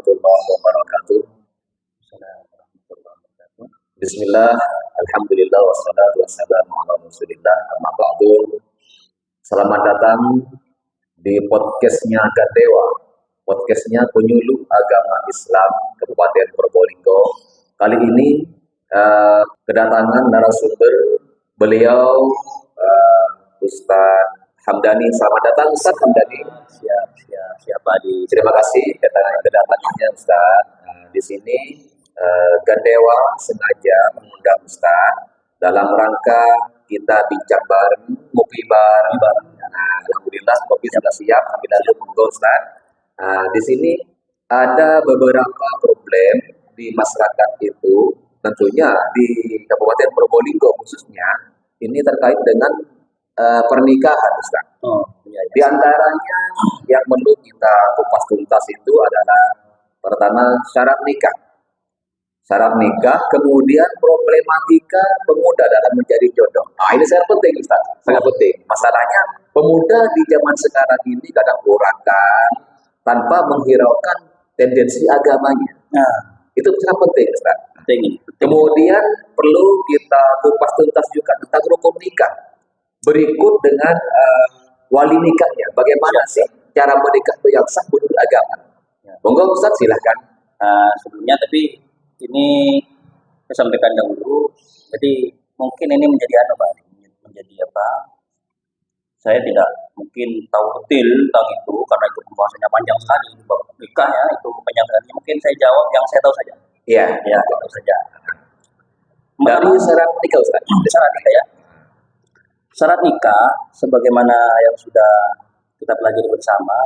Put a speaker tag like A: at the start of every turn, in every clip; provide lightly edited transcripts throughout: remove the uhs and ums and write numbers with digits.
A: warahmatullahi wabarakatuh. Bismillah, alhamdulillah, wassalatu wassalamu ala rasulillah, amma ba'du. Selamat datang di podcastnya Gadewa, podcastnya penyuluh agama Islam Kabupaten Probolinggo. Kali ini kedatangan narasumber beliau Ustaz Hamdani. Selamat datang Ustaz Hamdani.
B: Siap Pak Adi.
A: Terima kasih kedatangannya Ustaz. Di sini Gadewa sengaja mengundang Ustaz dalam rangka kita bincang bareng, ngopi bareng. Alhamdulillah kopi sudah siap, kami lalu monggo Ustaz. Di sini ada beberapa problem di masyarakat itu, tentunya di Kabupaten Probolinggo khususnya, ini terkait dengan pernikahan Ustaz. Di antaranya yang perlu kita kupas tuntas itu adalah pertama syarat nikah. Syarat nikah, kemudian problematika pemuda dalam menjadi jodoh. Ini sangat penting Ustaz, sangat penting. Masalahnya pemuda di zaman sekarang ini kadang urakan tanpa menghiraukan tendensi agamanya. Itu sangat penting Ustaz. Kemudian perlu kita kupas tuntas juga tentang rukun nikah. Berikut dengan wali nikahnya. Bagaimana sih cara menikah itu yang sah menurut agama? Monggo Ustaz silahkan.
B: Sebelumnya tapi ini saya sampaikan dahulu. Jadi mungkin ini menjadi menjadi apa? Saya tidak mungkin tahu detail tentang itu karena itu pembahasannya panjang sekali. Nikah ya itu panjang sekali. Mungkin saya jawab yang saya tahu saja.
A: Iya,
B: Tahu saja.
A: Dari syarat nikah Ustaz.
B: Syarat nikah ya. Syarat nikah sebagaimana yang sudah kita pelajari bersama,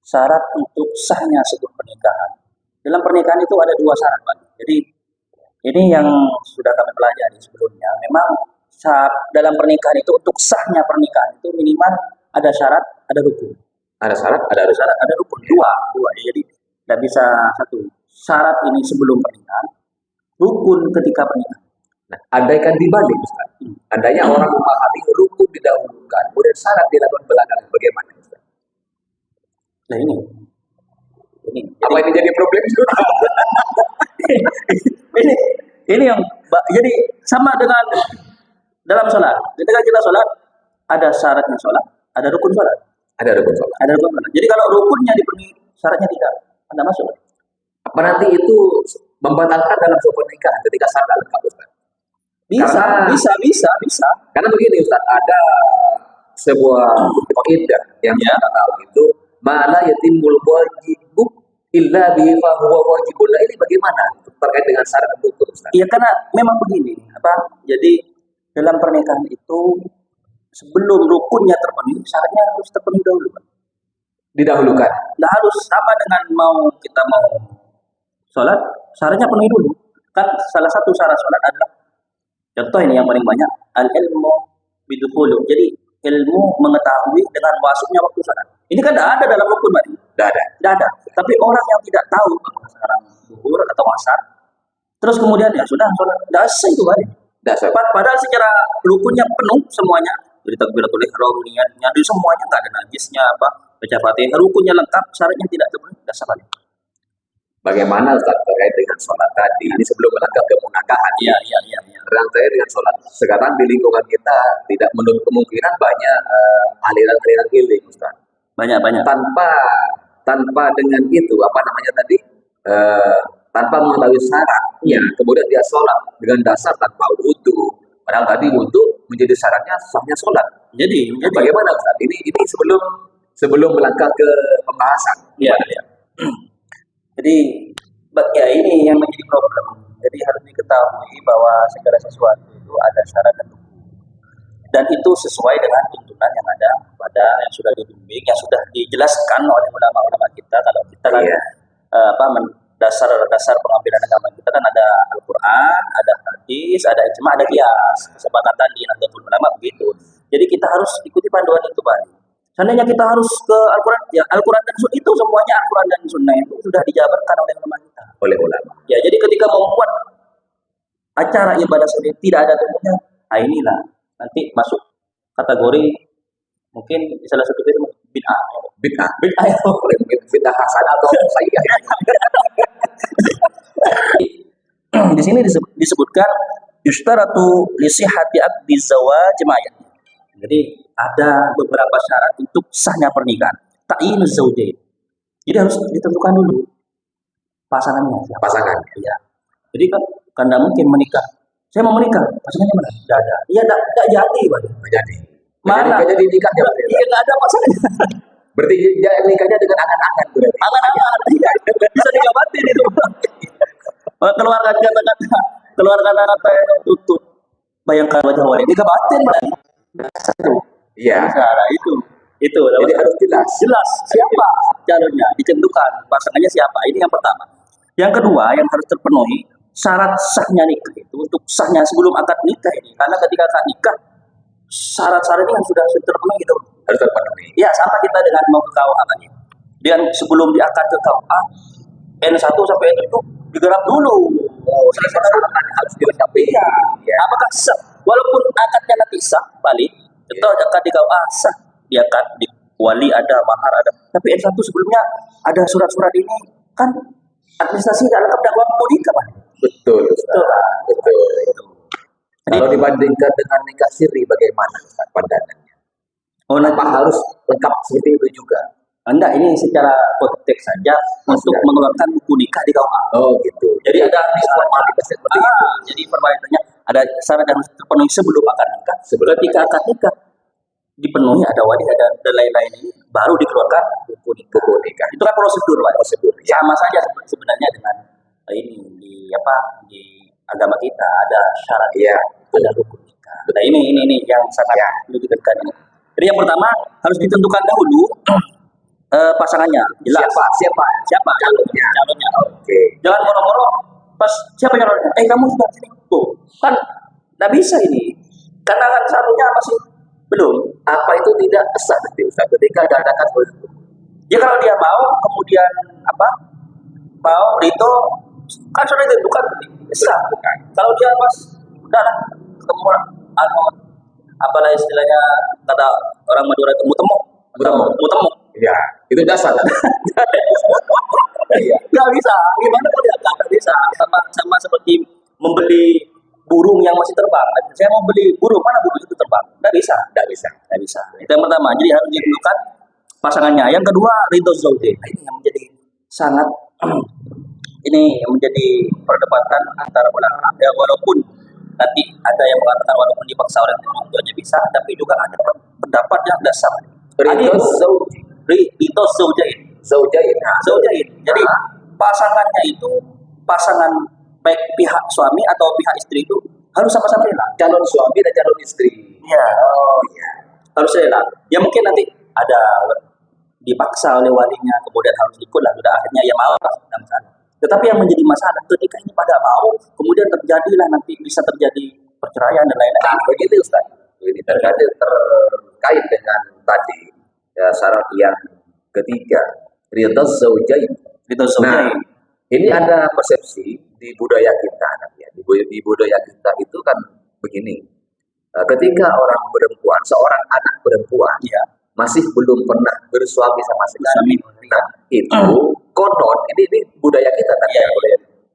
B: syarat untuk sahnya sebuah pernikahan. Dalam pernikahan itu ada dua syarat, Pak. Jadi ini yang sudah kami pelajari sebelumnya. Memang dalam pernikahan itu untuk sahnya pernikahan itu minimal ada syarat, ada rukun.
A: Ada syarat, ada
B: rukun. Dua. Jadi tidak bisa satu. Syarat ini sebelum pernikahan, rukun ketika pernikahan.
A: Nah, andaikan dibalik Ustaz. Andainya orang memahami rukun didahulukan, kemudian syarat dilakukan belakangan, bagaimana Ustaz?
B: Nah ini.
A: Apa ini jadi problem juga?
B: ini yang jadi sama dengan dalam sholat. Ketika kita sholat, ada syaratnya sholat, ada rukun sholat.
A: Ada rukun sholat.
B: Jadi kalau rukunnya dipenuhi, syaratnya tidak, Anda masuk.
A: Apa nanti itu membatalkan dalam sebuah pernikahan ketika syarat lengkap Ustaz?
B: Bisa.
A: Karena begini Ustaz, ada sebuah kaidah yang kita tahu itu mala yatimul wajibu illa bihi fa huwa wajibun. Ini bagaimana terkait dengan syarat dan rukun Ustaz?
B: Iya, karena memang begini, jadi dalam pernikahan itu sebelum rukunnya terpenuhi, syaratnya harus terpenuhi dahulu.
A: Didahulukan.
B: Nah, harus sama dengan kita mau sholat, syaratnya penuhi dulu. Kan salah satu syarat sholat adalah, contoh ini yang paling banyak, al-ilmu bidukhulu. Jadi ilmu mengetahui dengan masuknya waktu sholat. Ini kan tidak ada dalam rukun, Pak. Tidak ada. Tapi orang yang tidak tahu sekarang zuhur atau asar, terus kemudian ya sudah sholat, tidak sah itu, Pak. Padahal secara rukunnya penuh semuanya. Jadi takbiratul ihram, niatnya, semuanya nggak ada najisnya, baca Fatihah, rukunnya lengkap, syaratnya tidak terpenuhi, tidak sah.
A: Bagaimana Ustaz terkait dengan sholat tadi? Ini sebelum melangkah ke munakahan.
B: Iya.
A: Terkait dengan sholat. Sekarang di lingkungan kita tidak menutup kemungkinan banyak aliran-aliran healing Ustaz.
B: Banyak.
A: Tanpa dengan itu tanpa mengetahui syarat. Ya, kemudian dia sholat dengan dasar tanpa wudu. Padahal tadi wudu menjadi syaratnya sahnya sholat. Jadi bagaimana Ustaz? Ini sebelum melangkah ke pembahasan.
B: Iya. Jadi ini yang menjadi problem. Jadi harus diketahui bahwa segala sesuatu itu ada syarat dan rukun. Dan itu sesuai dengan tuntunan yang ada pada yang sudah dibimbing, yang sudah dijelaskan oleh ulama-ulama kita. Kalau kita dasar pengambilan agama kita kan ada Al-Quran, ada hadis, ada ijma, ada qiyas, kesepakatan di Nahdlatul Ulama begitu. Jadi kita harus ikuti panduan itu, Pak. Seandainya kita harus ke Al-Quran, ya Al-Quran dan Sunnah itu semuanya Al-Quran dan Sunnah itu sudah dijabarkan oleh ulama kita.
A: Oleh ulama.
B: Ya, jadi ketika membuat acara ibadah sendiri tidak ada tuntunannya, inilah nanti masuk kategori mungkin salah satu itu bid'ah.
A: Bid'ah.
B: Bid'ah itu.
A: Bid'ah hasanah atau sayyah.
B: Di sini disebutkan yushtaratu li sihhati aqdi zawaj ma'ayat. Jadi ada beberapa syarat untuk sahnya pernikahan. Ta'yinuz zawjain. Jadi harus ditentukan dulu pasangannya siapa.
A: Pasangan.
B: Iya. Jadi kan tidak mungkin menikah. Saya mau menikah, pasangannya mana? Tidak ada. Iya, tidak jadi, Pak.
A: Nggak jadi.
B: Mana?
A: Nggak jadi nikahnya.
B: Iya, tidak ada pasangannya.
A: Berarti dia nikahnya dengan angan-angan berarti.
B: Angan-angan. Iya, bisa digabatin itu. Keluarkan kata-kata, keluarkan kata yang tutup. Bayangkan wajah wali. Digabatin, Pak.
A: Iya.
B: Nah, itu.
A: Jadi harus jelas.
B: Jelas siapa calonnya, ditentukan pasangannya siapa. Ini yang pertama. Yang kedua yang harus terpenuhi syarat sahnya nikah itu untuk sahnya sebelum akad nikah ini. Karena ketika akad nikah syarat-syarat ini yang sudah terpenuhi gitu.
A: Harus terpenuhi.
B: Ya, sama kita dengan mau ke KUA tadi. Dan sebelum diakad ke KUA N1 sampai N itu digarap dulu.
A: Oh, selesai harus dilengkapi.
B: Iya.
A: Ya.
B: Apakah sah? Walaupun akadnya nanti sah balik, itu akad di KUA sah. Dia akad di wali ada, mahar ada. Tapi N1 sebelumnya ada surat-surat ini kan administrasi tidak lengkap dakwah nikah, Pak.
A: Betul, Ustaz. Betul. Kalau dibandingkan dengan nikah siri bagaimana Ustaz pandangannya?
B: Oh,
A: Apa harus lengkap seperti itu juga?
B: Enggak, ini secara konteks saja untuk mengeluarkan buku nikah di KUA.
A: Oh gitu.
B: Jadi ada
A: formalitas seperti itu.
B: Jadi formalitasnya ada syarat yang harus terpenuhi sebelum akad nikah. Ketika akad nikah dipenuhi ada wali ada dan lain-lain ini baru dikeluarkan buku nikah. Itu kan prosedur, Pak.
A: Prosedur.
B: Sama saja sebenarnya dengan ini di agama kita ada syarat
A: Iya.
B: ada buku nikah. Nah ini yang sangat menunjukkan ini. Jadi yang pertama harus ditentukan dahulu pasangannya. Jelas. Siapa calonnya.
A: Oke.
B: Jangan moro-moro pas siapa calonnya? Kamu sudah sini. Tuh, kan nggak bisa ini. Karena kan satunya masih belum.
A: Apa itu tidak sah nanti Ustaz ketika diadakan itu?
B: Ya kalau dia mau kemudian mau itu kan sudah ditentukan sah. Kalau dia pas udah lah ketemu apalah istilahnya kata orang Madura itu mutemu.
A: Ya, itu dasar.
B: Iya. Nggak bisa. Gimana kalau dia nggak bisa? Sama seperti membeli burung yang masih terbang. Saya mau beli burung, mana burung itu terbang? Nggak bisa. Itu yang pertama. Jadi harus ditentukan pasangannya. Yang kedua, ridho zaujain. Ini yang menjadi sangat ini yang menjadi perdebatan antara ulama. Ya, walaupun nanti ada yang mengatakan walaupun dipaksa oleh orang tuanya bisa, tapi juga ada pendapat yang tidak sama. Ridho zaujain. Jadi pasangannya itu pasangan baik pihak suami atau pihak istri itu harus sama-sama rela.
A: Calon suami dan calon istri.
B: Iya. Oh iya. Harus rela. Ya mungkin nanti ada dipaksa oleh walinya kemudian harus ikut lah. Sudah akhirnya ya mau lah. Tetapi yang menjadi masalah ketika ini pada mau kemudian terjadilah nanti bisa terjadi perceraian dan lain-lain.
A: Nah, begitu Ustaz. Ini terkait dengan tadi ya, syarat yang ketiga, ridho zaujain. Nah, ini ada persepsi di budaya kita, di budaya kita itu kan begini. Ketika orang perempuan, seorang anak perempuan masih belum pernah bersuami sama sekali, nah itu konon ini budaya kita kan,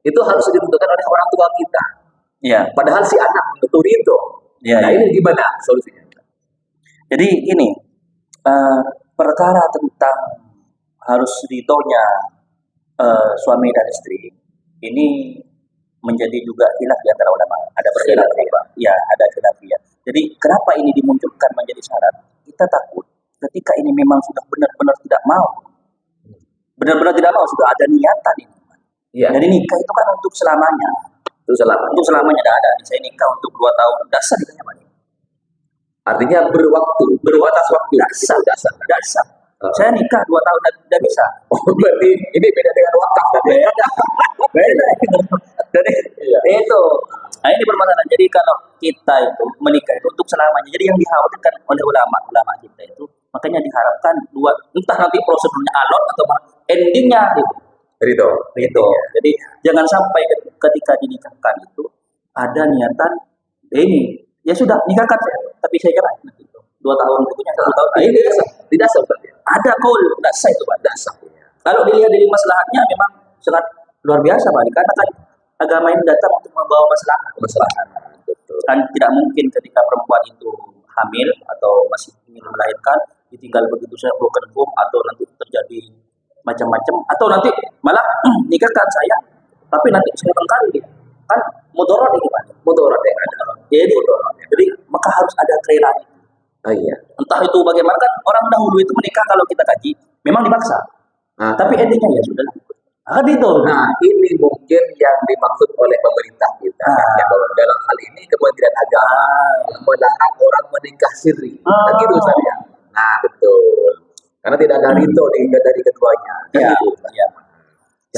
A: itu harus ditentukan oleh orang tua kita. Padahal si anak betul itu. Nah ini gimana solusinya?
B: Jadi ini perkara tentang harus ridhonya suami dan istri ini menjadi juga khilaf di antara ulama. Ada perbedaan, ya, ada khilafiyah. Jadi kenapa ini dimunculkan menjadi syarat? Kita takut ketika ini memang sudah benar-benar tidak mau, sudah ada niatan ini. Jadi nikah itu kan untuk selamanya. Untuk selamanya tidak ada. Saya nikah untuk 2 tahun, dasar nikahnya Pak.
A: Artinya berbatas waktu.
B: Dasar. Saya nikah 2 tahun tidak bisa.
A: Oh, berarti ini beda dengan wakaf.
B: Beda. Jadi itu. Nah ini permasalahan. Jadi kalau kita itu menikah itu untuk selamanya. Jadi yang dikhawatirkan oleh ulama kita itu, makanya diharapkan entah nanti prosedurnya alot atau endingnya
A: Ridho.
B: Jadi jangan sampai ketika dinikahkan itu ada niatan ini. Ya sudah nikahkan saya, tapi saya kira 2 tahun berikutnya 1 tahun.
A: Ini tidak seperti
B: ada kaul nggak sah itu Pak.
A: Tidak sah.
B: Kalau dilihat dari maslahatnya memang sangat luar biasa Pak, karena kan agama ini datang untuk membawa maslahat.
A: Masalah. Betul.
B: Kan tidak mungkin ketika perempuan itu hamil atau masih ingin melahirkan ditinggal begitu saja broken home, atau nanti terjadi macam-macam, atau nanti malah nikahkan saya tapi nanti saya tengkari dia, kan mudarat ini Pak.
A: Mudarat yang ada.
B: Jadi maka harus ada kerelaan.
A: Oh iya.
B: Entah itu bagaimana, kan orang dahulu itu menikah kalau kita kaji memang dipaksa,
A: Nah,
B: tapi endingnya ya sudah. Kan itu.
A: Nah, ini mungkin yang dimaksud oleh pemerintah kita. Ya, bahwa dalam hal ini Kementerian Agama melarang orang menikah siri. Nah, gitu Ustaz ya. Nah, betul. Karena tidak ada rito dari keduanya. Kan
B: Ya,
A: gitu, Ustaz.
B: ya.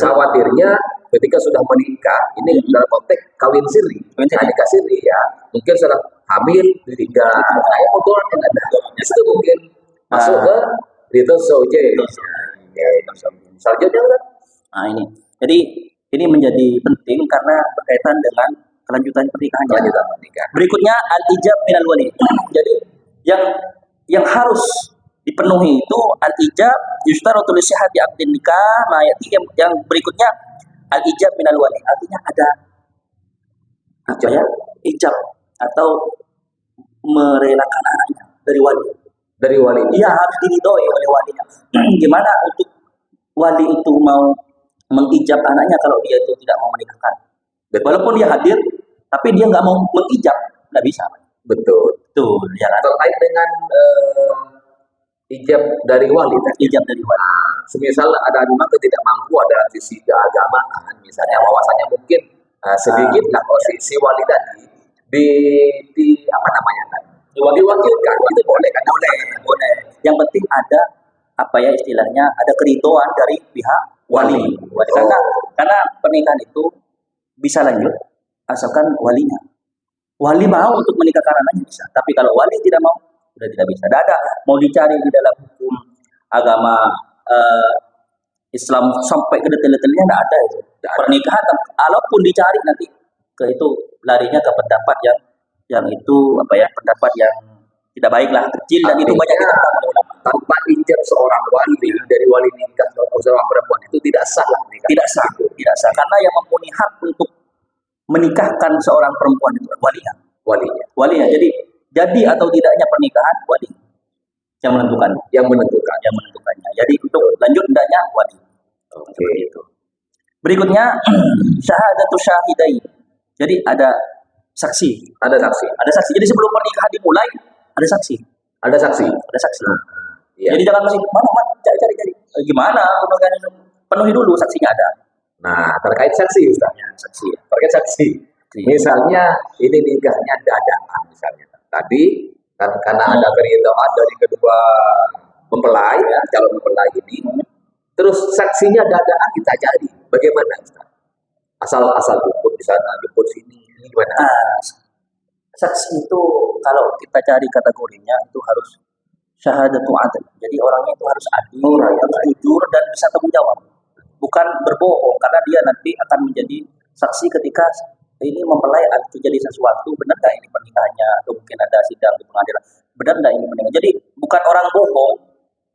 A: Khawatirnya ketika sudah menikah, ini dalam konteks kawin siri.
B: Kawin siri.
A: Nah, nikah siri ya. Mungkin sudah hamil, ditinggal. Nah, yang motoran yang ada. Itu mungkin masuk ke rito soje. Selanjutnya kan?
B: Nah ini, jadi ini menjadi penting karena berkaitan dengan kelanjutan pernikahan.
A: Kelanjutan pernikahan.
B: Berikutnya al-ijab minal wali. Jadi yang harus dipenuhi itu al-ijab yustaratu li sihhati aqdin nikah, yang berikutnya al-ijab minal wali. Artinya ada apa ya? Ijab atau merelakan anaknya dari wali.
A: Dari wali.
B: Dia harus diridhoi oleh walinya. Gimana untuk wali itu mau mengijab anaknya kalau dia itu tidak mau menikahkan?
A: Betul.
B: Walaupun dia hadir, tapi dia nggak mau mengijab, nggak bisa.
A: Betul.
B: Betul, ya kan?
A: Terkait dengan ijab dari wali kan?
B: Ijab dari wali.
A: Semisal ada memang tidak mampu, ada sisi keagamaan, misalnya wawasannya mungkin sedikit lah, kalau si wali tadi di apa namanya kan? Diwakilkan, itu boleh kan?
B: Boleh. Yang penting ada apa ya istilahnya, ada keridhaan dari pihak wali. Karena pernikahan itu bisa lanjut asalkan walinya. Wali mau untuk menikahkan anaknya bisa, tapi kalau wali tidak mau, sudah tidak bisa. Tidak ada mau dicari di dalam hukum agama Islam sampai ke detail-detailnya, tidak ada itu. Pernikahan, walaupun dicari nanti ke itu larinya ke pendapat yang itu apa ya, pendapat yang tidak baik lah, kecil, dan itu banyak ditentang oleh ulama.
A: Tanpa ijab seorang wali dari wali nikah seorang perempuan itu tidak sah lah nikah.
B: Tidak sah, karena yang mempunyai hak untuk menikahkan seorang perempuan itu walinya. Jadi atau tidaknya pernikahan wali yang menentukannya. Jadi untuk lanjut tidaknya wali.
A: Oke.
B: Itu. Berikutnya syahadatu syahidain. Jadi ada saksi.
A: Ada saksi.
B: Jadi sebelum pernikahan dimulai ada saksi.
A: Iya.
B: Jadi jangan masih mana cari. Gimana pernikahan itu? Penuhi dulu, saksinya ada.
A: Nah, terkait saksi Ustaz. Terkait saksi. Misalnya ini nikahnya dadakan misalnya. Tadi kan karena ada keridhaan dari kedua mempelai, calon mempelai ini. Terus saksinya dadakan kita cari. Bagaimana Ustaz? Asal jemput di sana, jemput sini. Ini gimana?
B: Saksi itu kalau kita cari kategorinya itu harus syahadatu adil. Jadi orangnya itu harus adil, harus jujur dan bisa tanggung jawab. Bukan berbohong, karena dia nanti akan menjadi saksi ketika ini mempelai terjadi sesuatu, benar nggak ini pernikahannya, atau mungkin ada sidang di pengadilan, benar nggak ini pernikahan. Jadi bukan orang bohong.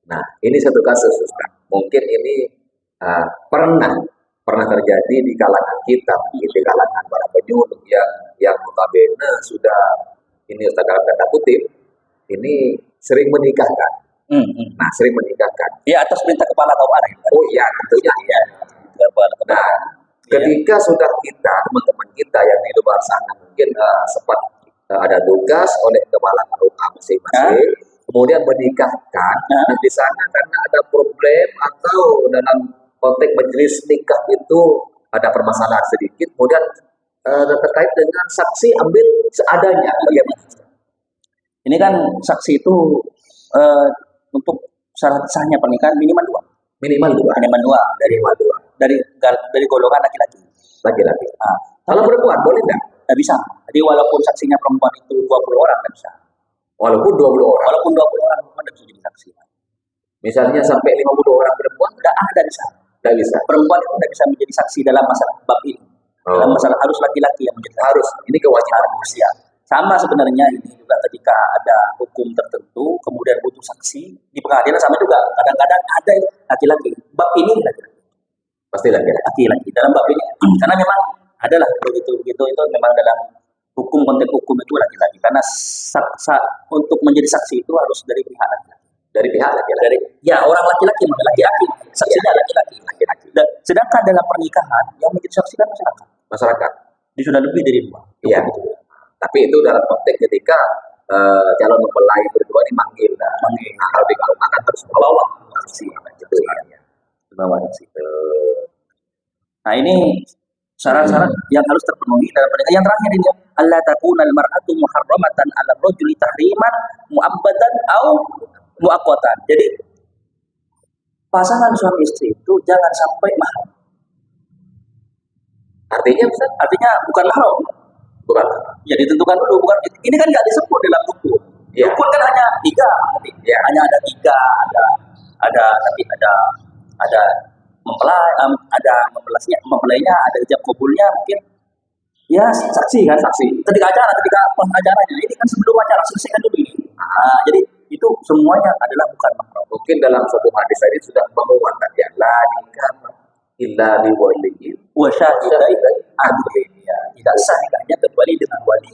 A: Nah, ini satu kasus Ustaz. Mungkin ini pernah terjadi di kalangan kita, di kalangan para penyuluh yang notabene sudah ini Ustaz dalam tanda kutip ini sering menikahkan. Nah, sering menikahkan.
B: Ya, atas perintah kepala KUA.
A: Oh iya, tentunya iya. Nah, ketika sudah kita, teman-teman kita yang di luar sana mungkin sempat ada tugas oleh kepala KUA masing-masing, kemudian menikahkan, dan di sana karena ada problem atau dalam konteks majelis nikah itu ada permasalahan sedikit, kemudian terkait dengan saksi ambil seadanya. Bagaimana?
B: Ini kan saksi itu untuk syarat sahnya pernikahan minimal dua dari golongan laki-laki.
A: Kalau perempuan boleh enggak?
B: Nggak bisa. Jadi walaupun saksinya perempuan itu 20 orang nggak bisa.
A: Walaupun 20 orang.
B: Walaupun 20 orang perempuan nggak bisa jadi saksi.
A: Misalnya sampai 50 orang perempuan
B: nggak bisa.
A: Nggak bisa.
B: Perempuan itu nggak bisa menjadi saksi dalam masalah bab ini. Dalam masalah harus laki-laki yang menjadi
A: harus. Ini kewajiban
B: usia. Sama sebenarnya ini juga ketika ada hukum tertentu, kemudian butuh saksi di pengadilan sama juga. Kadang-kadang ada laki-laki, bab ini
A: Pasti
B: laki-laki dalam bab ini, karena memang adalah begitu itu memang dalam hukum konteks hukum itu laki-laki karena untuk menjadi saksi itu harus dari pihak laki-laki.
A: dari pihak laki-laki.
B: Dari ya orang laki-laki, saksinya laki-laki. Sedangkan dalam pernikahan yang menjadi saksi kan
A: Masyarakat.
B: Dia sudah lebih dari 2.
A: Iya. Tapi itu dalam konteks ketika calon mempelai berdua dimanggil. Nah, kalau dikawinkan harus membawa saksi. Itu ya.
B: Bawa saksi. Nah ini syarat-syarat yang harus terpenuhi dalam pernikahan. Yang terakhir ini, alla takuna al-mar'atu muharramatan 'ala ar-rajuli tahriman mu'abbadan au mu'aqqatan. Jadi pasangan suami istri itu jangan sampai mahram. Artinya bukan mahram.
A: Bukan.
B: Ya ditentukan dulu, bukan. Ini kan nggak disebut dalam buku.
A: Ya.
B: Hukum kan hanya 3.
A: Ya.
B: Hanya ada 3, ada mempelai, ada mempelainya, ada ijab kabulnya mungkin. Ya saksi kan, ketika pengacaranya ini kan sebelum acara selesaikan dulu ini. Nah, jadi itu semuanya adalah bukan mahram.
A: Mungkin dalam suatu hadis tadi sudah menguatkan ya la nikah illa bi waliyin
B: Wa syahidai adlin. Ya, tidak sah nikahnya kecuali dengan wali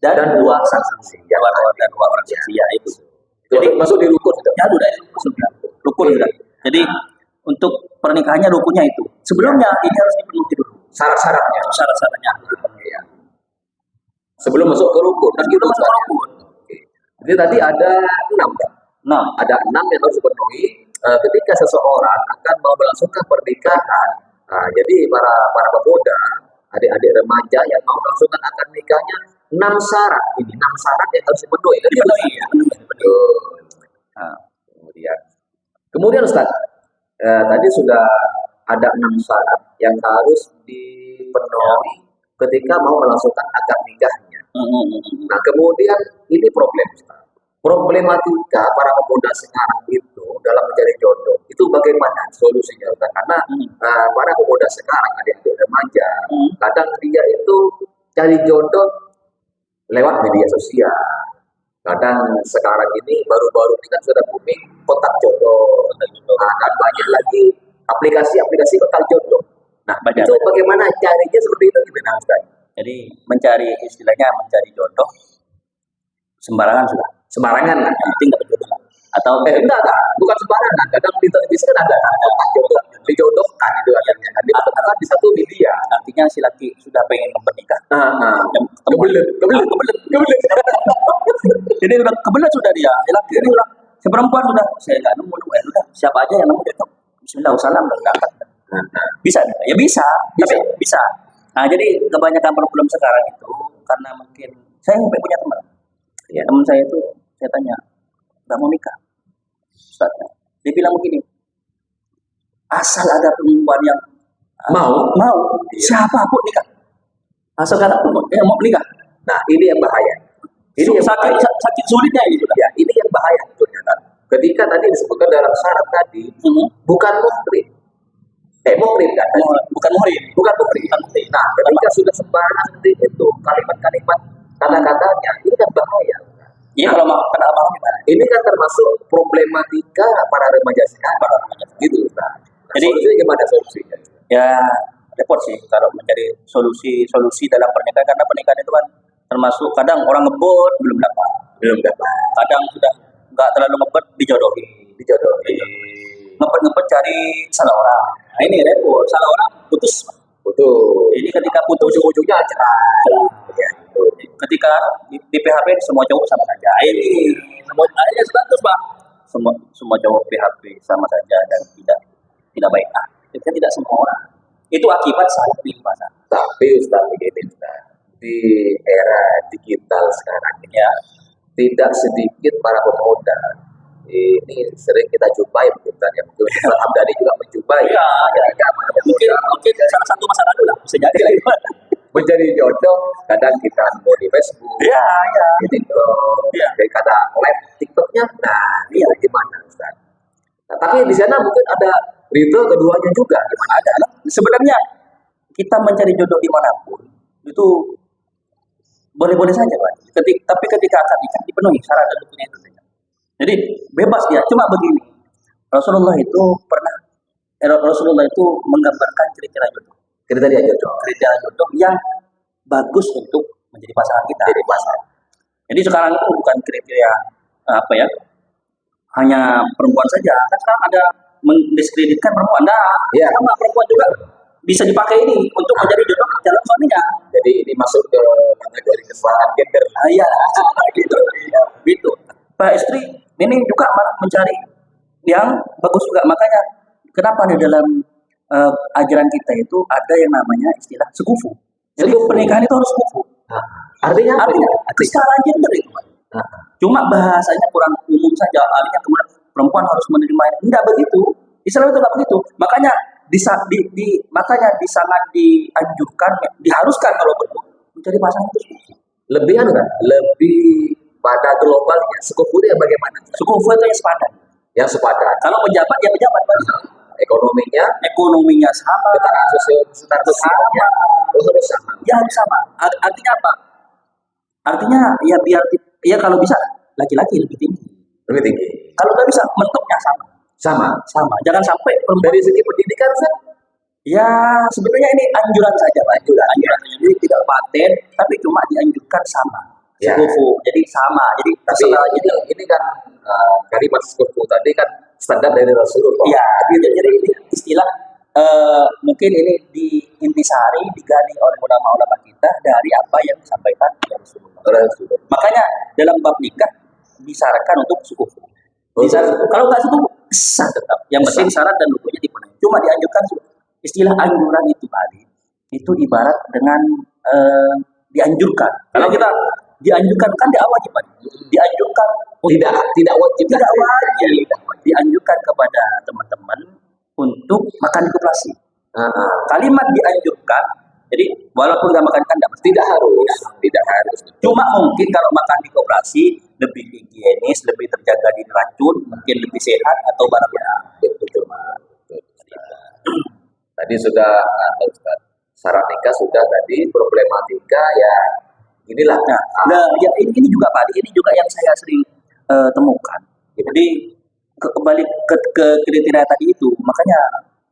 B: dan 2 saksi. Ya, dan 2 orang saksi ya itu.
A: Jadi masuk di rukun sudah.
B: Ya sudah rukun sudah. Jadi untuk pernikahannya rukunnya itu. Sebelumnya ini harus dipenuhi dulu
A: Syarat-syaratnya. Ya. Sebelum masuk ke rukun.
B: Dan kita masuk ke rukun.
A: Jadi tadi ada 6 kan? Ada 6 yang harus dipenuhi ketika seseorang akan mau melangsungkan pernikahan. Nah, jadi para pemuda, adik-adik remaja yang mau melangsungkan akad nikahnya 6 syarat. Ini 6 syarat yang harus dipenuhi. Betul. Nah, kemudian Ustaz, tadi sudah ada 6 syarat yang harus dipenuhi ketika mau melangsungkan akad nikahnya. Nah, kemudian ini problem. Problematika para pemuda sekarang itu dalam mencari jodoh itu bagaimana solusinya? Karena para pemuda sekarang, adik-adik remaja, kadang dia itu cari jodoh lewat media sosial. Kadang sekarang ini baru-baru ini kan sudah booming kotak jodoh. Nah, dan banyak lagi aplikasi kotak jodoh. Nah, itu bagaimana carinya seperti itu gimana Ustaz?
B: Jadi mencari jodoh sembarangan sudah.
A: Sembarangan lah.
B: Yang penting dapat jodoh. Atau
A: enggak, bukan sembarangan. Kadang di televisi kan ada kotak jodoh, dijodohkan itu adanya. Kan di satu media.
B: Artinya si laki sudah pengen bernikah.
A: Kebelet.
B: Jadi udah kebelet sudah dia. Si laki ini udah, si perempuan sudah, saya nggak nemu, udah siapa aja yang nemu cocok. Bismillahirrahmanirrahim berangkat. Bisa, ya bisa. Nah jadi kebanyakan problem sekarang itu karena mungkin saya sampai punya teman. Ya, teman saya itu saya tanya, nggak mau nikah, Ustaz. Dia bilang begini, asal ada perempuan yang mau, siapapun nikah. Asal ada perempuan yang mau nikah.
A: Nah ini yang bahaya. Ini yang
B: sakit sulitnya ini sudah.
A: Ya, ini yang bahaya sebetulnya. Ketika tadi disebutkan dalam syarat tadi, bukan muhrim. Muhrim kan?
B: Bukan muhrim.
A: Nah, ketika sudah sembarangan seperti itu, kalimat-kalimat kata-katanya, ini kan bahaya.
B: Iya, kalau kena apa gimana?
A: Ini kan termasuk problematika para remaja sekarang. Gitu, Ustaz.
B: Jadi
A: gimana solusinya?
B: Ya, repot sih kalau mencari solusi dalam pernikahan karena pernikahan itu kan termasuk kadang orang ngebet belum dapat. Kadang sudah nggak terlalu ngebet dijodohi. Ngebet cari salah orang. Nah ini repot, salah orang putus. Ini ketika putus
A: ujung-ujungnya cerai.
B: Ketika di PHP semua cowok sama saja. Ini semua akhirnya status Pak. Semua cowok PHP sama saja dan tidak baik. Itu tidak semua orang. Itu akibat salah pilih pasangan.
A: Tapi Ustaz begini Ustaz, di era digital sekarang ya, tidak sedikit para pemuda ini sering kita jumpai mungkin Ilham Dhani juga menjumpai
B: mungkin salah satu masalah dulu lah bisa jadi lah itu
A: mencari jodoh kadang kita mau di Facebook di TikTok kata live TikToknya gimana Ustaz? Nah, tapi di sana mungkin ada rite keduanya juga gimana
B: sebenarnya kita mencari jodoh dimanapun itu boleh-boleh saja, Pak. Tapi ketika akad nikah dipenuhi syarat dan rukunnya itu saja. Jadi bebas dia. Cuma begini, Rasulullah itu menggambarkan kriteria jodoh. Kriteria jodoh yang bagus untuk menjadi pasangan kita.
A: Jadi pasangan.
B: Jadi sekarang itu bukan kriteria apa ya, hanya perempuan saja. Kan sekarang ada mendiskreditkan perempuan. Nah,
A: Iya.
B: sama perempuan juga bisa dipakai ini untuk menjadi jodoh calon suaminya.
A: Jadi ini masuk ke kategori kesalahan gender.
B: Iya, gitu. Gitu. Pak istri ini juga mencari yang bagus juga. Makanya kenapa di dalam ajaran kita itu ada yang namanya istilah sekufu. Jadi pernikahan itu harus sekufu.
A: Nah, artinya apa?
B: Artinya kesetaraan gender itu, Pak.
A: Nah,
B: Cuma bahasanya kurang umum saja. Artinya kemudian perempuan harus menerima. Enggak begitu. Islam itu enggak begitu. Makanya makanya sangat dianjurkan, diharuskan kalau perlu mencari pasangan itu sekufu.
A: lebih lebih pada globalnya. Sekufu itu yang bagaimana?
B: Sekufu itu yang sepadan.
A: Yang sepadan.
B: Kalau pejabat ya pejabat, Pak.
A: Ekonominya
B: sama,
A: tekanan sosialnya harus sama.
B: ya harus sama. Artinya apa? Artinya ya biar ya kalau bisa laki-laki lebih tinggi.
A: Lebih tinggi.
B: Kalau nggak bisa mentoknya sama.
A: Sama.
B: Jangan sampai
A: Dari segi pendidikan, Sir,
B: ya sebenarnya ini anjuran saja, Pak. Anjuran saja. Jadi tidak paten, tapi cuma dianjurkan sama.
A: Ya.
B: Sekufu. Jadi sama. Jadi
A: tapi ini kan kalimat sekufu tadi kan standar dari Rasulullah.
B: ya, jadi istilah mungkin ini diintisari, digali oleh ulama-ulama kita dari apa yang disampaikan oleh Rasulullah. Makanya dalam bab nikah disarankan untuk sekufu. Kalau nggak sekufu sah tetap. Yang penting syarat dan rukunnya dipenuhi. Cuma dianjurkan istilah anjuran itu tadi itu ibarat dengan dianjurkan. Kalau kita dianjurkan kan di awal Pak. Dianjurkan
A: Tidak wajib.
B: Dianjurkan kepada teman-teman untuk makan di koperasi. Kalimat dianjurkan, jadi walaupun nggak makan kan tidak harus. Cuma mungkin kalau makan di koperasi lebih higienis, lebih terjaga dari racun, mungkin lebih sehat atau barangnya.
A: Betul. Tadi sudah Ustaz, syarat nikah sudah, tadi problematika ya inilah.
B: Nah, ya ini juga Pak, ini juga yang saya sering temukan. Jadi kembali ke kriteria tadi itu, makanya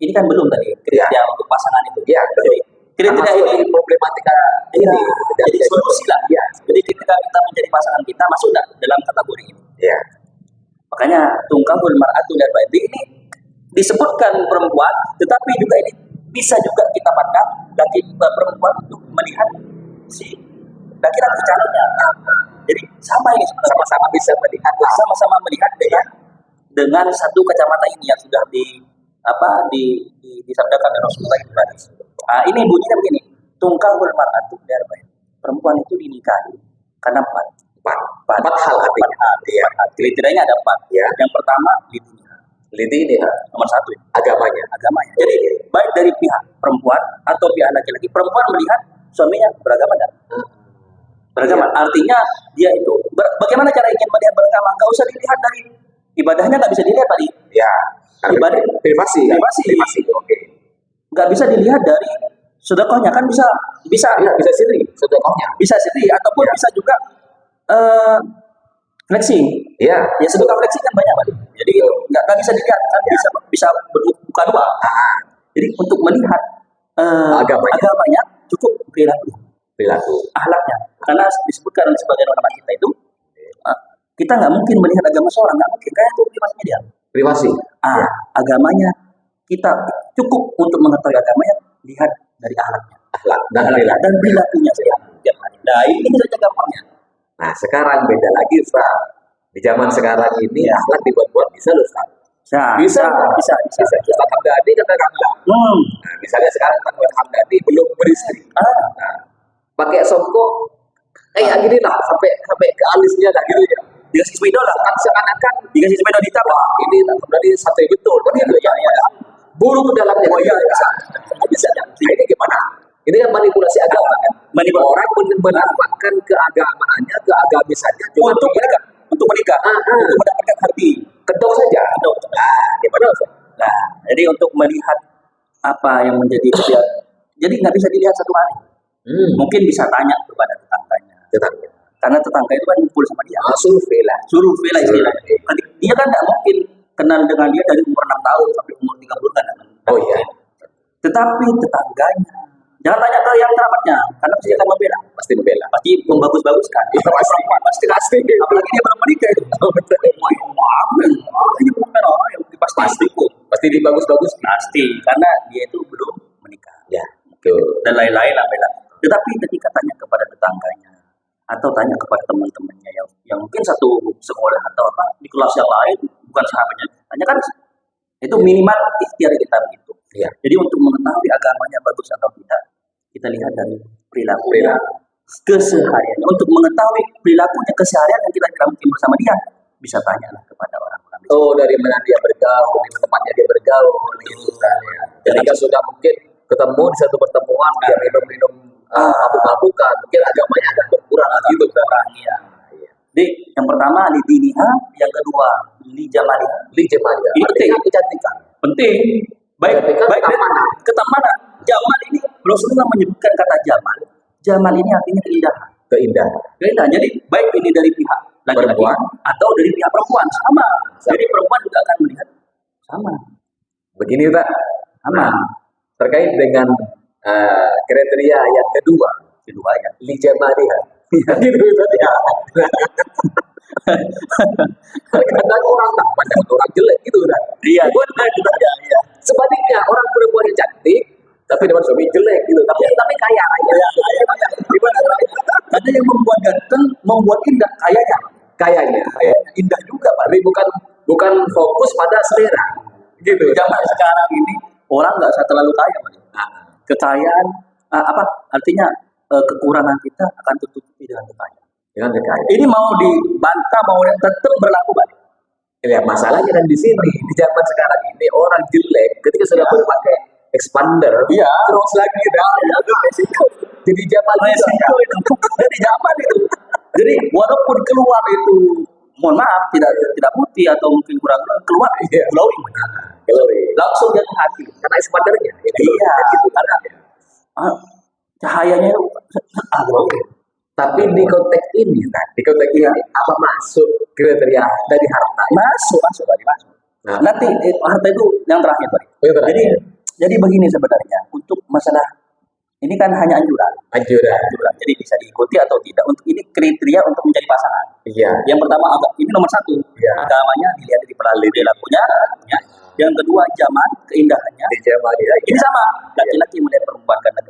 B: ini kan belum tadi kriteria untuk pasangan itu.
A: Ya, betul.
B: Kriteria ini
A: problematika
B: ini jadi solusi lah.
A: Ya.
B: Jadi ketika kita menjadi pasangan kita masuk enggak dalam kategori ini.
A: Ya.
B: Makanya tungkahul mar'atu dan baiti ini disebutkan perempuan, tetapi juga ini bisa juga kita pandang laki perempuan untuk melihat si laki-laki calonnya. Jadi sama ini
A: Sama-sama bisa melihat lah.
B: sama-sama melihat dengan satu kacamata ini yang sudah disabdakan oleh Rasulullah itu tadi. Ini bunyinya begini, tungkahul mar'atu dan baiti. Perempuan itu dinikahi karena empat hal artinya. Kriterianya ada 4.
A: Ya.
B: Yang pertama
A: Lidi ini
B: nomor 1
A: agamanya.
B: Jadi baik dari pihak perempuan atau pihak laki-laki, perempuan melihat suaminya beragama enggak? Beragama. Artinya dia itu bagaimana cara ingin melihat beragama? Enggak usah dilihat dari ibadahnya, enggak bisa dilihat tadi.
A: Ya.
B: Ibadah
A: Privasi. Oke.
B: Enggak bisa dilihat dari sedekahnya, kan bisa
A: Ya, bisa sendiri sedekahnya.
B: bisa sendiri ataupun bisa juga flexing.
A: Ya.
B: Ya sedekah flexing kan banyak, Pak. Jadi nggak bisa dilihat, kan bisa berbuka dua. Jadi untuk melihat agamanya cukup perilaku, akhlaknya. Karena disebutkan oleh sebagian ulama kita itu kita nggak mungkin melihat agama seorang, nggak mungkin, kayak itu privasinya dia.
A: Privasi.
B: Agamanya kita cukup untuk mengetahui agamanya lihat dari akhlaknya. Dan perilakunya setiap hari. Nah ini saja gampangnya.
A: Nah sekarang beda lagi Ustaz. Di zaman sekarang ini akhlak dibuat-buat bisa loh Ustaz. Bisa. Ustaz Hamdani katakan lah. Nah, misalnya sekarang Ustaz Hamdani belum beristri. Pakai songkok kayak gini lah sampai ke alisnya lah gitu ya.
B: Dikasih sepeda lah.
A: Kan seakan-akan
B: Dikasih sepeda di
A: wah ini Hamdani santai betul kan gitu ya. Buru ke dalamnya. Bisa. Nah, ini gimana? Ini kan manipulasi agama kan. Orang menampakkan keagamaannya, keagamisannya
B: untuk menikah, untuk mendapatkan harti.
A: Kedok saja. Gimana Ustaz?
B: Nah, jadi untuk melihat apa yang menjadi jadi nggak bisa dilihat satu hari. Mungkin bisa tanya kepada tetangganya,
A: tetangga.
B: Karena tetangga itu kan ngumpul sama dia.
A: Survei lah.
B: Survei lah istilahnya.
A: Survei.
B: Dia kan tidak mungkin kenal dengan dia dari umur 6 tahun sampai umur 30 kan.
A: Oh iya.
B: Tetapi tetangganya, jangan tanya ke yang kerabatnya, karena pasti akan membela.
A: Pasti membela.
B: Pasti membagus-baguskan.
A: Iya, pasti.
B: Perempuan pasti. Apalagi dia belum menikah itu. Ini bukan orang yang pasti ikut.
A: Pasti dibagus-bagus.
B: Pasti, karena dia itu belum menikah.
A: Ya, betul.
B: Dan lain-lain lah bela. Tetapi ketika tanya kepada tetangganya atau tanya kepada teman-temannya yang mungkin satu sekolah atau apa di kelas yang lain bukan sahabatnya, tanya kan itu minimal ikhtiar kita begitu.
A: Ya.
B: Jadi untuk mengetahui agamanya bagus atau tidak, kita lihat dari perilakunya, kesehariannya. Untuk mengetahui perilakunya keseharian yang kita tidak mungkin bersama dia, bisa tanyalah kepada orang-orang.
A: Oh, dari mana dia bergaul, di tempatnya dia bergaul, gitu kan ya. Ketika sudah mungkin ketemu di satu pertemuan, dia minum-minum mabuk-mabukan, mungkin agamanya agak berkurang gitu kan.
B: Iya. Jadi yang pertama li diniha, yang kedua li jamaliha.
A: Li jemalia.
B: Ini penting.
A: Kecantikan.
B: Penting. Baik
A: ketampanan.
B: Ketampanan. Jamal ini Rasulullah menyebutkan kata jamal. Jamal ini artinya keindahan.
A: Keindahan.
B: Jadi baik ini dari pihak laki-laki
A: Perempuan
B: atau dari pihak perempuan sama. Jadi perempuan juga akan melihat sama.
A: Begini Pak,
B: Sama.
A: terkait dengan kriteria yang kedua ya, li jemalia. Gitu tadi ya. Kadang orang tampan dan orang jelek gitu kan.
B: Iya.
A: Iya. Sebaliknya orang perempuan yang cantik tapi dapat suami jelek gitu. Tapi kaya aja.
B: Gimana? Karena yang membuat ganteng, membuat indah
A: Kayaknya
B: indah juga Pak.
A: tapi bukan fokus pada selera. Gitu.
B: Zaman sekarang ini orang nggak usah terlalu kaya Pak. Kekayaan apa artinya kekurangan kita akan tertutupi dengan kekayaan.
A: Dengan kekayaan.
B: Ini mau dibantah mau tetap berlaku Pak.
A: Ya, masalahnya kan di sini di zaman sekarang ini orang jelek ketika sudah berpakai expander, terus lagi resiko. Jadi zaman
B: Resiko itu. Jadi zaman itu. Jadi walaupun keluar itu mohon maaf tidak putih atau mungkin kurang keluar glowing. Langsung jatuh hati
A: karena expandernya.
B: Iya, gitu karena cahayanya glowing.
A: Tapi di konteks ini, apa masuk kriteria dari harta?
B: Masuk.
A: Nah.
B: Nanti harta itu yang terakhir, Pak. Jadi begini sebenarnya untuk masalah ini kan hanya anjuran. Jadi bisa diikuti atau tidak. Untuk ini kriteria untuk menjadi pasangan.
A: Iya.
B: Yang pertama ini nomor 1.
A: Iya.
B: Agamanya dilihat dari perilakunya. Ya. Yang kedua zaman keindahannya. Ini sama. Laki-laki melihat perempuan karena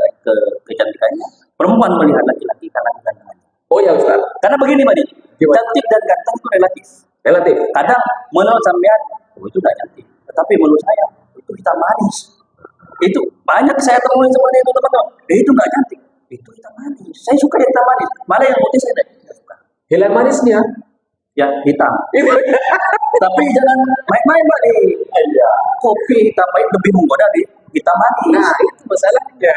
B: kecantikannya. Perempuan melihat laki-laki karena kegantengannya.
A: Oh ya Ustaz.
B: Karena begini Pak, cantik dan ganteng itu relatif. Kadang menurut sampean itu tidak cantik, tetapi menurut saya itu hitam manis. Itu banyak saya temuin seperti itu teman-teman. Itu nggak cantik, itu hitam manis. Saya suka yang hitam manis. Malah yang putih saya tidak suka.
A: Hilang manisnya?
B: Ya hitam. Tapi jangan main-main Pak nih. Iya. Kopi hitam pahit lebih menggoda di hitam manis.
A: Nah itu masalahnya.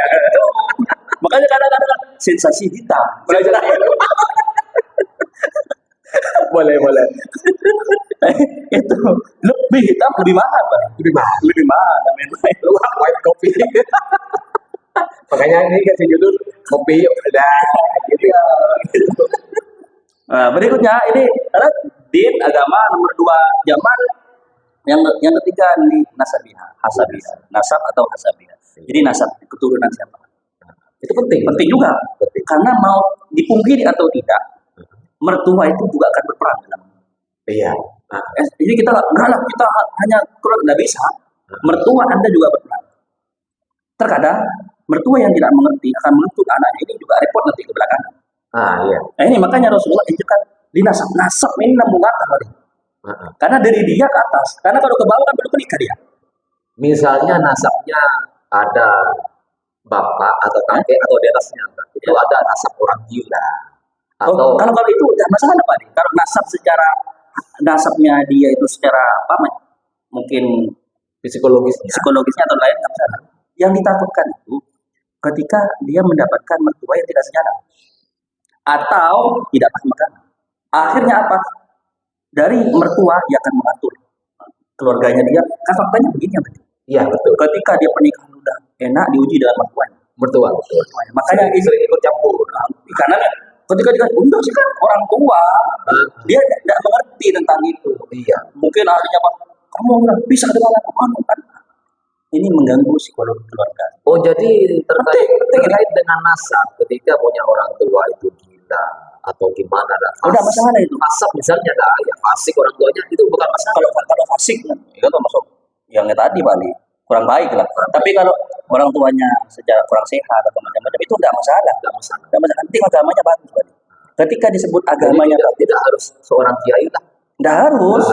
B: Makanya kadang-kadang sensasi hitam.
A: Belajar boleh.
B: Itu lebih hitam lebih mahal Pak. Lebih mahal.
A: Luang white coffee. Makanya ini kasih judul kopi udah gitu ya.
B: Nah, berikutnya ini din agama nomor 2 zaman yang ketiga di hasabiha, nasab atau hasabiha. Jadi nasab keturunan siapa?
A: Itu penting
B: juga. Karena mau dipungkiri atau tidak, mertua itu juga akan berperan dalam.
A: Iya.
B: Jadi kita hanya keluar tidak bisa. Mertua Anda juga berperan. Terkadang mertua yang tidak mengerti akan menuntut anaknya ini juga repot nanti ke belakang.
A: Iya.
B: Nah ini makanya Rasulullah injekkan di nasab ini lambung atas tadi. Karena dari dia ke atas. Karena kalau ke bawah kan belum menikah dia.
A: Misalnya nasabnya ada bapak atau kakek atau di atasnya, itu ada nasab orang gila. Atau
B: kalau itu tidak masalah apa nih? Kalau nasabnya dia itu secara apa? Mungkin psikologisnya atau lain nggak masalah. Yang ditakutkan itu ketika dia mendapatkan mertua yang tidak sejalan atau tidak paham agama. Akhirnya apa? Dari mertua dia akan mengatur keluarganya dia. Kan faktanya begini ya.
A: Iya betul.
B: Ketika dia pernikahan udah enak diuji dalam mertua.
A: Betul.
B: Makanya
A: sering ikut campur.
B: Karena Ketika dia enggak sih kan orang tua, dia tidak mengerti tentang itu.
A: Iya.
B: Mungkin ahlinya apa? Kamu nggak bisa dengan aku kan? Ini mengganggu psikologi keluarga.
A: Oh, jadi terkait dengan nasab, ketika punya orang tua itu gila atau gimana lah.
B: Udah masalah itu.
A: Nasab misalnya lah, ya fasik orang tuanya itu bukan masalah.
B: Kalau fasik, itu masuk yang tadi Bali kurang baik lah. Tapi kalau orang tuanya secara kurang sehat atau macam-macam itu tidak masalah. Tidak masalah. Nanti agamanya bagus Bali. Ketika disebut agamanya
A: tidak harus seorang kiai lah.
B: Tidak harus.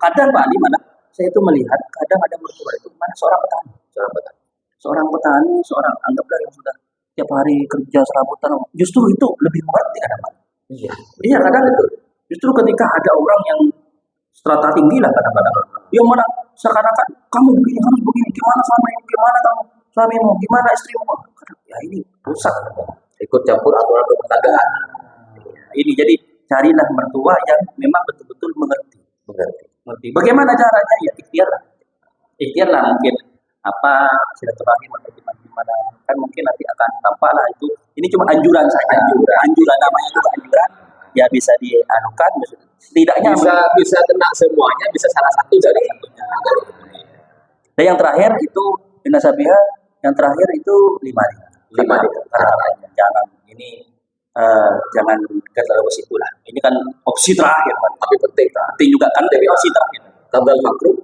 B: Kadang Bali mana? Saya itu melihat kadang ada mertua itu mana seorang petani. Seorang anggaplah yang sudah tiap hari kerja serabutan, justru itu lebih mengerti kadang. Iya kadang itu. Justru ketika ada orang yang strata tinggi lah kadang-kadang, yang mana seakan-akan kamu begini harus begini, gimana suamimu, gimana kamu suamimu, gimana istrimu, ya ini rusak.
A: Ikut campur aturan pertanggaan.
B: Ini jadi carilah mertua yang memang betul-betul mengerti. Bagaimana caranya? Ya ikhtiar lah mungkin apa silaturahim atau gimana kan mungkin nanti akan tampaklah itu. Ini cuma anjuran saja. Anjuran namanya juga anjuran. Ya bisa dianukan, setidaknya
A: bisa kena semuanya, bisa salah satu dari satunya.
B: Dan yang terakhir itu Nasabiha, yang terakhir itu 5 jangan ini jangan terlalu situ lah. Ini kan opsi terakhir,
A: tapi penting
B: juga kan, tapi opsi terakhir.
A: Kabel makruh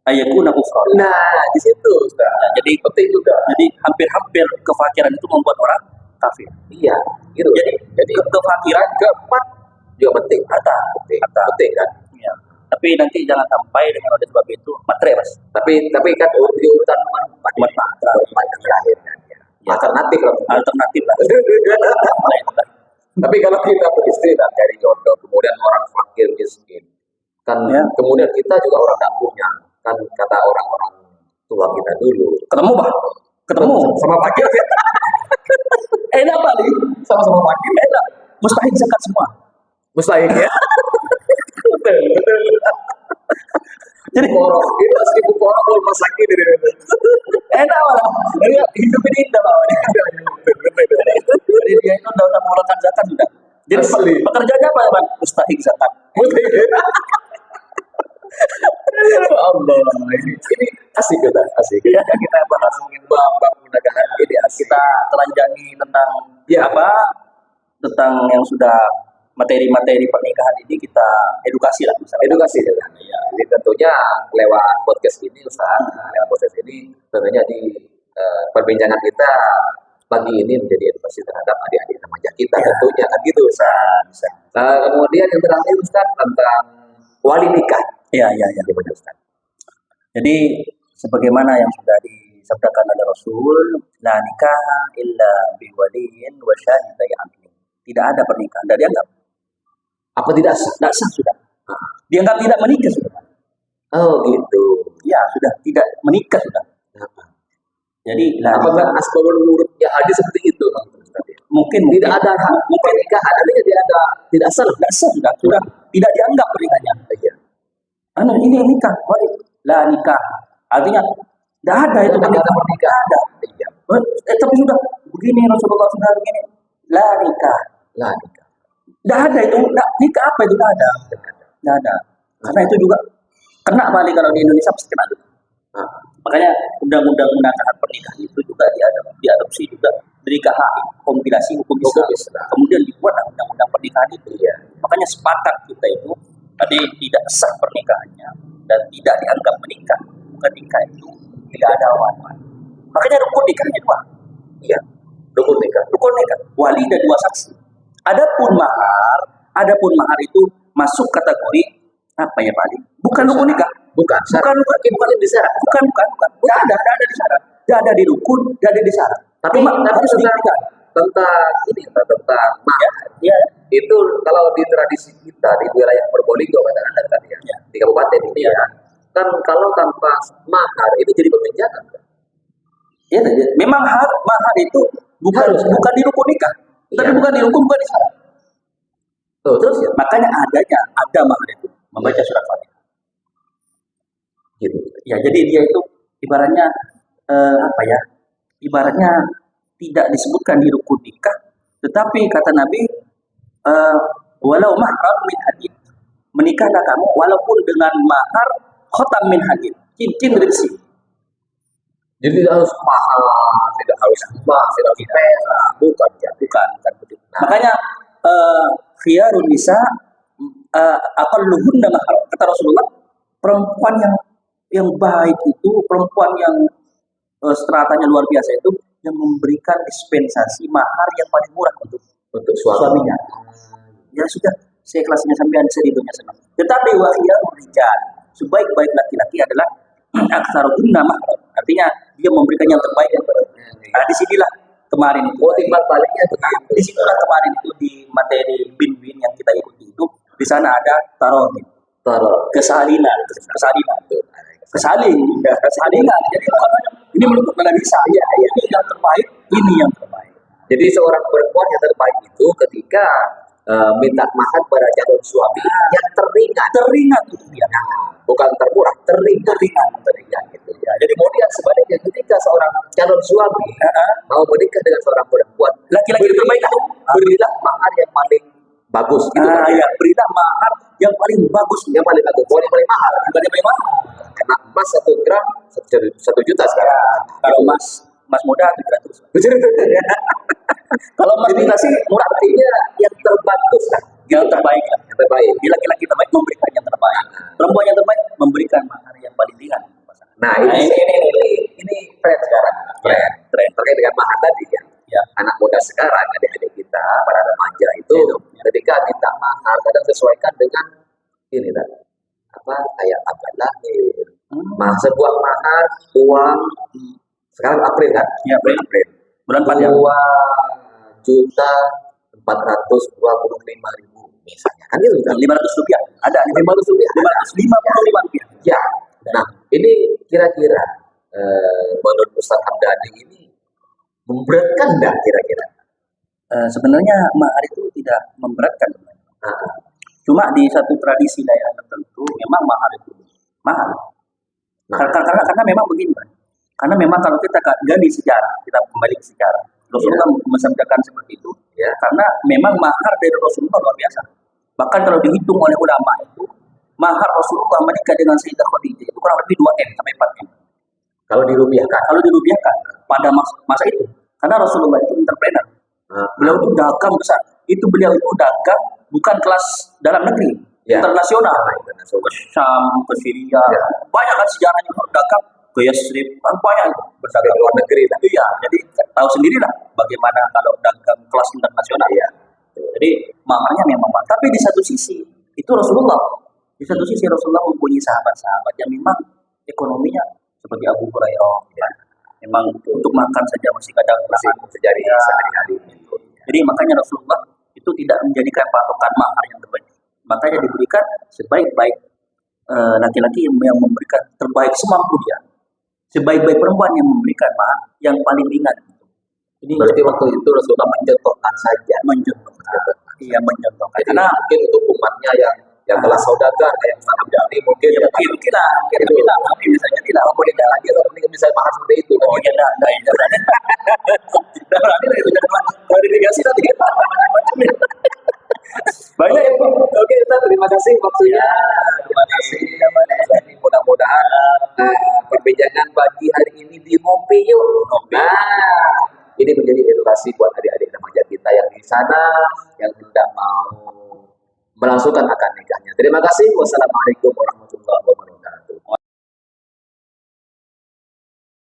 B: Ayakuna kufran.
A: Nah, di situ Ustaz.
B: Nah, jadi penting juga. Jadi hampir kefakiran itu membuat orang kafir.
A: Iya, gitu. Jadi
B: kefakiran
A: keempat juga penting. Penting kan?
B: Iya. Tapi nanti jangan sampai dengan oleh sebab itu matre, Mas.
A: Tapi kan di urutan nomor 4 yang terakhir kan. Ya. Alternatif
B: lah.
A: Tapi kalau kita beristri dan cari jodoh, kemudian orang fakir miskin, kan ya. Kemudian kita juga orang tak punya, kan kata orang-orang tua kita dulu.
B: Ketemu sama fakir. Enak Bali, sama-sama fakir enak. Mustahil zakat semua.
A: Mustahil ya. betul.
B: Jadi
A: porok itu 1000 porok belum masakin ini.
B: Enak malah. Hidup ini indah banget. Jadi dia itu udah mengeluarkan zakat sudah. Jadi pekerjaannya apa ya Bang? Mustahil zakat.
A: Allah, ini asik.
B: Ya, kita bahas mungkin bab perdagangan ini kita telanjangi tentang tentang yang sudah materi-materi pernikahan ini kita edukasi lah.
A: Edukasi ya. Jadi tentunya lewat podcast ini tentunya di perbincangan kita pagi ini menjadi edukasi terhadap adik-adik remaja kita tentunya kan gitu Ustaz. Kemudian yang terakhir Ustaz tentang wali nikah.
B: Iya. Ustaz. Jadi sebagaimana yang sudah disabdakan oleh Rasul, la nikah illa biwaliyin wa syahidai adlin. Tidak ada pernikahan, tidak dianggap.
A: Apa tidak sah?
B: Tidak sah sudah. Dianggap tidak menikah sudah.
A: Oh gitu.
B: Ya sudah tidak menikah sudah. Jadi
A: apakah asbabul wurudnya hadis seperti itu?
B: Mungkin
A: tidak ada pernikahan, adanya tidak sah sudah tidak dianggap pernikahannya.
B: Ini nikah, la nikah. Artinya tidak ada itu pernikahan. Ada. Tapi sudah begini Rasulullah sudah begini. La nikah. Tidak ada itu. Nikah apa itu? Tidak ada. Karena itu juga kena balik kalau di Indonesia pasti kena. Makanya undang-undang menangkan pernikahan itu juga diadopsi juga dari KHI, kompilasi hukum Islam. Kemudian dibuat undang-undang pernikahan itu. Makanya sepakat kita itu tadi tidak sah pernikahannya dan tidak dianggap menikah. Bukan nikah itu tidak ada awan. Makanya rukun nikahnya 2. Iya, rukun nikah. Wali dan 2 saksi. Adapun mahar itu masuk kategori apa ya Pak? Bukan rukun nikah. Bukan di syarat. Bukan. Tidak ada di syarat. Tidak ada di rukun, tidak ada di syarat.
A: Tapi harus diingat tentang mahar.
B: Ya.
A: Itu kalau di tradisi kita di wilayah Probolinggo katakan ya. Di kabupaten ini kan kalau tanpa mahar itu jadi pembincangan.
B: Ya, memang mahar itu bukan di rukun nikah, tapi bukan di rukun, bukan di syarat. Terus makanya ada mahar itu membaca surat Fatihah. Gitu. Ya, jadi dia itu ibaratnya ibaratnya tidak disebutkan di rukun nikah, tetapi kata Nabi eh, walau mahram min hadid. Menikahlah kamu walaupun dengan mahar khotam min hadid, cincin besi.
A: Jadi tidak harus mahal, tidak harus emas, tidak harus perak, bukan ya.
B: Bukan begitu. Makanya khiyarun nisa aqalluhunna mahar. Kata Rasulullah, perempuan yang baik itu, perempuan yang stratanya luar biasa itu yang memberikan dispensasi mahar yang paling murah untuk suaminya. Ya sudah, seikhlasnya sampean seridonya senang. Tetapi wa khiyarul rijal, sebaik-baik laki-laki adalah aktsaruhunna mahar. Artinya dia memberikan yang terbaik yang Nah, disinilah kemarin itu.
A: Timbal baliknya begitu.
B: Disitulah kemarin itu di materi bin-bin yang kita ikuti itu, di sana ada tarohim, kesalinan. Jadi ini menurut Nabi saya, ini yang terbaik, ini yang terbaik.
A: Jadi seorang perempuan yang terbaik itu ketika minta mahar pada calon suami yang teringat itu dia. Bukan termurah, teringat gitu ya. Jadi kemudian sebaliknya ketika seorang calon suami mau menikah dengan seorang perempuan,
B: laki-laki terbaik itu
A: berilah mahar yang paling bagus. Gitu
B: ya, berilah mahar yang paling bagus,
A: boleh paling mahal. Karena emas 1 gram 1 juta sekarang.
B: Kalau emas muda 300. Kalau emas kita sih murah,
A: artinya yang terbagus lah.
B: Yang terbaik. Laki-laki terbaik memberikan yang terbaik. Perempuan yang terbaik memberikan mahar yang paling ringan.
A: Nah, ini tren sekarang. Tren terkait dengan mahar tadi ya. Anak muda sekarang, adik-adik kita, para remaja itu ketika minta mahar kadang sesuaikan dengan ini lah. Kayak tanggal lahir. Sebuah mahar uang sekarang April kan?
B: Ya, April. Bulan 4 ya.
A: 2.425.000 misalnya. Kan itu kan
B: Rp500. Ada Rp555.
A: Ya. Nah, ini kira-kira menurut Ustaz Hamdani ini memberatkan enggak kira-kira?
B: Sebenarnya mahar itu tidak memberatkan. Cuma di satu tradisi daerah tertentu memang mahar itu mahal. Karena memang begini, Pak. Karena memang kalau kita gali sejarah, kita kembali ke sejarah. Rasulullah mensabdakan seperti itu, karena memang mahar dari Rasulullah luar biasa. Bahkan kalau dihitung oleh ulama itu, mahar Rasulullah menikah dengan Sayyidah Khadijah itu kurang lebih 2M sampai 4M.
A: Kalau dirupiahkan
B: pada masa itu, karena Rasulullah itu entrepreneur. Beliau itu dagang besar. Beliau itu dagang bukan kelas dalam negeri, internasional. Ke Syam, ke Syria, banyak kan sejarahnya dagang. Ke Yasrib, kan banyak berdagang
A: luar negeri.
B: Iya, jadi tahu sendirilah bagaimana kalau dagang kelas internasional ya. Jadi maharnya memang mahal. Tapi di satu sisi itu Rasulullah mempunyai sahabat-sahabat yang memang ekonominya seperti Abu Hurairah, memang untuk makan saja masih kadang
A: sehari-hari.
B: Jadi makanya Rasulullah itu tidak menjadikan patokan mahar yang terbaik. Makanya diberikan sebaik-baik laki-laki yang memberikan terbaik semampu dia. Sebaik-baik perempuan yang memberikan mahar yang paling ringan.
A: Ini berarti waktu itu Rasulullah mencontohkan saja.
B: Iya, mencontohkan.
A: Karena mungkin untuk umatnya yang kelas saudagar kayak Ustaz Hamdani mungkin
B: mungkin tapi misalnya tidak
A: boleh lagi atau mungkin bisa mahar seperti itu.
B: Oh ya, berarti itu klarifikasi tadi.
A: Banyak ya. Oke, Ustaz, terima kasih waktunya. Terima kasih. Mudah-mudahan perbincangan pagi hari ini di Ngopi Yuk. Ini menjadi edukasi buat adik-adik remaja kita yang di sana yang tidak mau melangsungkan akad nikahnya. Terima kasih. Wassalamualaikum warahmatullahi wabarakatuh.